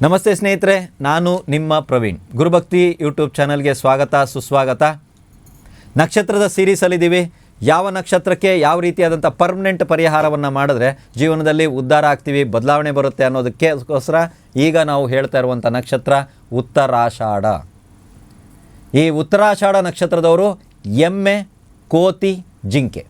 ನಮಸ್ತೆ ಸ್ನೇಹಿತರೆ, ನಾನು ನಿಮ್ಮ ಪ್ರವೀಣ್. ಗುರುಭಕ್ತಿ ಯೂಟ್ಯೂಬ್ ಚಾನಲ್ಗೆ ಸ್ವಾಗತ ಸುಸ್ವಾಗತ. ನಕ್ಷತ್ರದ ಸೀರೀಸಲ್ಲಿದ್ದೀವಿ. ಯಾವ ನಕ್ಷತ್ರಕ್ಕೆ ಯಾವ ರೀತಿಯಾದಂಥ ಪರ್ಮನೆಂಟ್ ಪರಿಹಾರವನ್ನು ಮಾಡಿದ್ರೆ ಜೀವನದಲ್ಲಿ ಉದ್ಧಾರ ಆಗ್ತೀವಿ, ಬದಲಾವಣೆ ಬರುತ್ತೆ ಅನ್ನೋದಕ್ಕೋಸ್ಕರ ಈಗ ನಾವು ಹೇಳ್ತಾ ಇರುವಂಥ ನಕ್ಷತ್ರ ಉತ್ತರಾಷಾಢ. ಈ ಉತ್ತರಾಷಾಢ ನಕ್ಷತ್ರದವರು ಎಮ್ಮೆ, ಕೋತಿ, ಜಿಂಕೆ.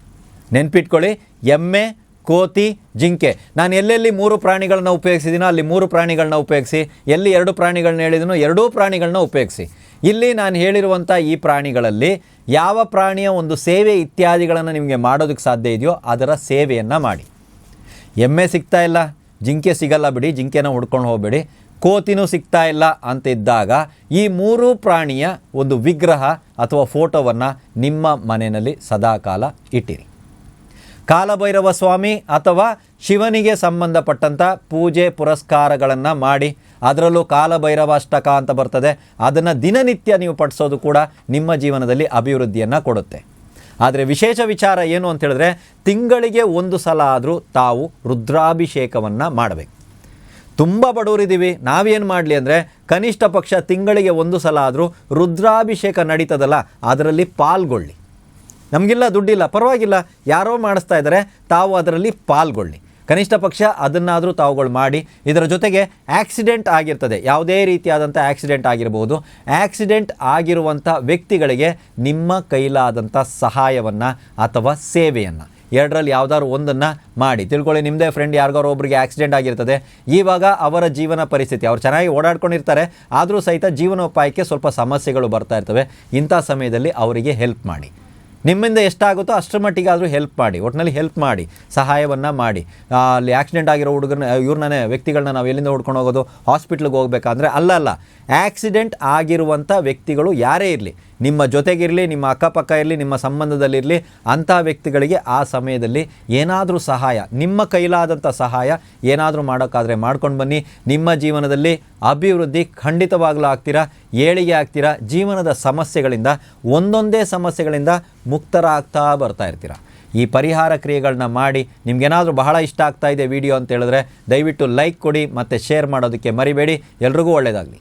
ನೆನ್ಪಿಟ್ಕೊಳ್ಳಿ, ಎಮ್ಮೆ, ಕೋತಿ, ಜಿಂಕೆ. ನಾನು ಎಲ್ಲೆಲ್ಲಿ 3 ಪ್ರಾಣಿಗಳನ್ನ ಉಪಯೋಗಿಸಿದ್ದೀನೋ ಅಲ್ಲಿ 3 ಪ್ರಾಣಿಗಳನ್ನ ಉಪಯೋಗಿಸಿ, ಎಲ್ಲಿ 2 ಪ್ರಾಣಿಗಳನ್ನ ಹೇಳಿದನೋ 2 ಪ್ರಾಣಿಗಳನ್ನ ಉಪಯೋಗಿಸಿ. ಇಲ್ಲಿ ನಾನು ಹೇಳಿರುವಂಥ ಈ ಪ್ರಾಣಿಗಳಲ್ಲಿ ಯಾವ ಪ್ರಾಣಿಯ ಒಂದು ಸೇವೆ ಇತ್ಯಾದಿಗಳನ್ನು ನಿಮಗೆ ಮಾಡೋದಕ್ಕೆ ಸಾಧ್ಯ ಇದೆಯೋ ಅದರ ಸೇವೆಯನ್ನು ಮಾಡಿ. ಎಮ್ಮೆ ಸಿಗ್ತಾ ಇಲ್ಲ, ಜಿಂಕೆ ಸಿಗಲ್ಲ ಬಿಡಿ, ಜಿಂಕೆನ ಹುಡ್ಕೊಂಡು ಹೋಗಬೇಡಿ, ಕೋತಿನೂ ಸಿಗ್ತಾ ಇಲ್ಲ ಅಂತ ಇದ್ದಾಗ ಈ 3 ಪ್ರಾಣಿಯ ಒಂದು ವಿಗ್ರಹ ಅಥವಾ ಫೋಟೋವನ್ನು ನಿಮ್ಮ ಮನೆಯಲ್ಲಿ ಸದಾಕಾಲ ಇಟ್ಟಿರಿ. ಕಾಲಭೈರವ ಸ್ವಾಮಿ ಅಥವಾ ಶಿವನಿಗೆ ಸಂಬಂಧಪಟ್ಟಂಥ ಪೂಜೆ ಪುರಸ್ಕಾರಗಳನ್ನು ಮಾಡಿ, ಅದರಲ್ಲೂ ಕಾಲಭೈರವಾಷ್ಟಕ ಅಂತ ಬರ್ತದೆ, ಅದನ್ನು ದಿನನಿತ್ಯ ನೀವು ಪಠಿಸೋದು ಕೂಡ ನಿಮ್ಮ ಜೀವನದಲ್ಲಿ ಅಭಿವೃದ್ಧಿಯನ್ನು ಕೊಡುತ್ತೆ. ಆದರೆ ವಿಶೇಷ ವಿಚಾರ ಏನು ಅಂತ ಹೇಳಿದ್ರೆ, ತಿಂಗಳಿಗೆ 1 ಸಲ ಆದರೂ ತಾವು ರುದ್ರಾಭಿಷೇಕವನ್ನು ಮಾಡಬೇಕು. ತುಂಬ ಬಡವರಿದ್ದೀವಿ, ನಾವೇನು ಮಾಡಲಿ ಅಂದರೆ ಕನಿಷ್ಠ ಪಕ್ಷ ತಿಂಗಳಿಗೆ 1 ಸಲ ಆದರೂ ರುದ್ರಾಭಿಷೇಕ ನಡೀತದಲ್ಲ, ಅದರಲ್ಲಿ ಪಾಲ್ಗೊಳ್ಳಿ. ನಮಗಿಲ್ಲ, ದುಡ್ಡಿಲ್ಲ, ಪರವಾಗಿಲ್ಲ, ಯಾರೋ ಮಾಡಿಸ್ತಾ ಇದ್ದಾರೆ, ತಾವು ಅದರಲ್ಲಿ ಪಾಲ್ಗೊಳ್ಳಿ. ಕನಿಷ್ಠ ಪಕ್ಷ ಅದನ್ನಾದರೂ ತಾವುಗಳು ಮಾಡಿ. ಇದರ ಜೊತೆಗೆ ಆಕ್ಸಿಡೆಂಟ್ ಆಗಿರ್ತದೆ, ಯಾವುದೇ ರೀತಿಯಾದಂಥ ಆಕ್ಸಿಡೆಂಟ್ ಆಗಿರ್ಬೋದು, ಆಕ್ಸಿಡೆಂಟ್ ಆಗಿರುವಂಥ ವ್ಯಕ್ತಿಗಳಿಗೆ ನಿಮ್ಮ ಕೈಲಾದಂಥ ಸಹಾಯವನ್ನು ಅಥವಾ ಸೇವೆಯನ್ನು ಎರಡರಲ್ಲಿ ಯಾವುದಾದ್ರು ಒಂದನ್ನು ಮಾಡಿ. ತಿಳ್ಕೊಳ್ಳಿ, ನಿಮ್ಮದೇ ಫ್ರೆಂಡ್ ಯಾರಿಗಾರು ಒಬ್ಬರಿಗೆ ಆಕ್ಸಿಡೆಂಟ್ ಆಗಿರ್ತದೆ, ಇವಾಗ ಅವರ ಜೀವನ ಪರಿಸ್ಥಿತಿ, ಅವ್ರು ಚೆನ್ನಾಗಿ ಓಡಾಡ್ಕೊಂಡಿರ್ತಾರೆ, ಆದರೂ ಸಹಿತ ಜೀವನೋಪಾಯಕ್ಕೆ ಸ್ವಲ್ಪ ಸಮಸ್ಯೆಗಳು ಬರ್ತಾ ಇರ್ತವೆ. ಇಂಥ ಸಮಯದಲ್ಲಿ ಅವರಿಗೆ ಹೆಲ್ಪ್ ಮಾಡಿ. ನಿಮ್ಮಿಂದ ಎಷ್ಟಾಗುತ್ತೋ ಅಷ್ಟರ ಮಟ್ಟಿಗಾದರೂ ಹೆಲ್ಪ್ ಮಾಡಿ, ಒಟ್ಟಿನಲ್ಲಿ ಹೆಲ್ಪ್ ಮಾಡಿ, ಸಹಾಯವನ್ನು ಮಾಡಿ. ಅಲ್ಲಿ ಆಕ್ಸಿಡೆಂಟ್ ಆಗಿರೋ ಇವ್ರನ್ನೇ ವ್ಯಕ್ತಿಗಳನ್ನ ನಾವು ಎಲ್ಲಿಂದ ಹುಡ್ಕೊಂಡು ಹೋಗೋದು, ಹಾಸ್ಪಿಟ್ಲಿಗೆ ಹೋಗಬೇಕಂದ್ರೆ ಅಲ್ಲ, ಆಕ್ಸಿಡೆಂಟ್ ಆಗಿರುವಂಥ ವ್ಯಕ್ತಿಗಳು ಯಾರೇ ಇರಲಿ, ನಿಮ್ಮ ಜೊತೆಗಿರಲಿ, ನಿಮ್ಮ ಅಕ್ಕಪಕ್ಕ ಇರಲಿ, ನಿಮ್ಮ ಸಂಬಂಧದಲ್ಲಿರಲಿ, ಅಂಥ ವ್ಯಕ್ತಿಗಳಿಗೆ ಆ ಸಮಯದಲ್ಲಿ ಏನಾದರೂ ಸಹಾಯ, ನಿಮ್ಮ ಕೈಲಾದಂಥ ಸಹಾಯ ಏನಾದರೂ ಮಾಡೋಕ್ಕಾದರೆ ಮಾಡ್ಕೊಂಡು ಬನ್ನಿ. ನಿಮ್ಮ ಜೀವನದಲ್ಲಿ ಅಭಿವೃದ್ಧಿ ಖಂಡಿತವಾಗಲೂ ಆಗ್ತೀರಾ, ಏಳಿಗೆ ಆಗ್ತೀರಾ. ಜೀವನದ ಸಮಸ್ಯೆಗಳಿಂದ, ಒಂದೊಂದೇ ಸಮಸ್ಯೆಗಳಿಂದ ಮುಕ್ತರಾಗ್ತಾ ಬರ್ತಾ ಇರ್ತೀರ. ಈ ಪರಿಹಾರ ಕ್ರಿಯೆಗಳನ್ನ ಮಾಡಿ. ನಿಮ್ಗೇನಾದರೂ ಬಹಳ ಇಷ್ಟ ಆಗ್ತಾ ಇದೆ ವಿಡಿಯೋ ಅಂತ ಹೇಳಿದ್ರೆ ದಯವಿಟ್ಟು ಲೈಕ್ ಕೊಡಿ ಮತ್ತು ಶೇರ್ ಮಾಡೋದಕ್ಕೆ ಮರಿಬೇಡಿ. ಎಲ್ರಿಗೂ ಒಳ್ಳೆಯದಾಗಲಿ.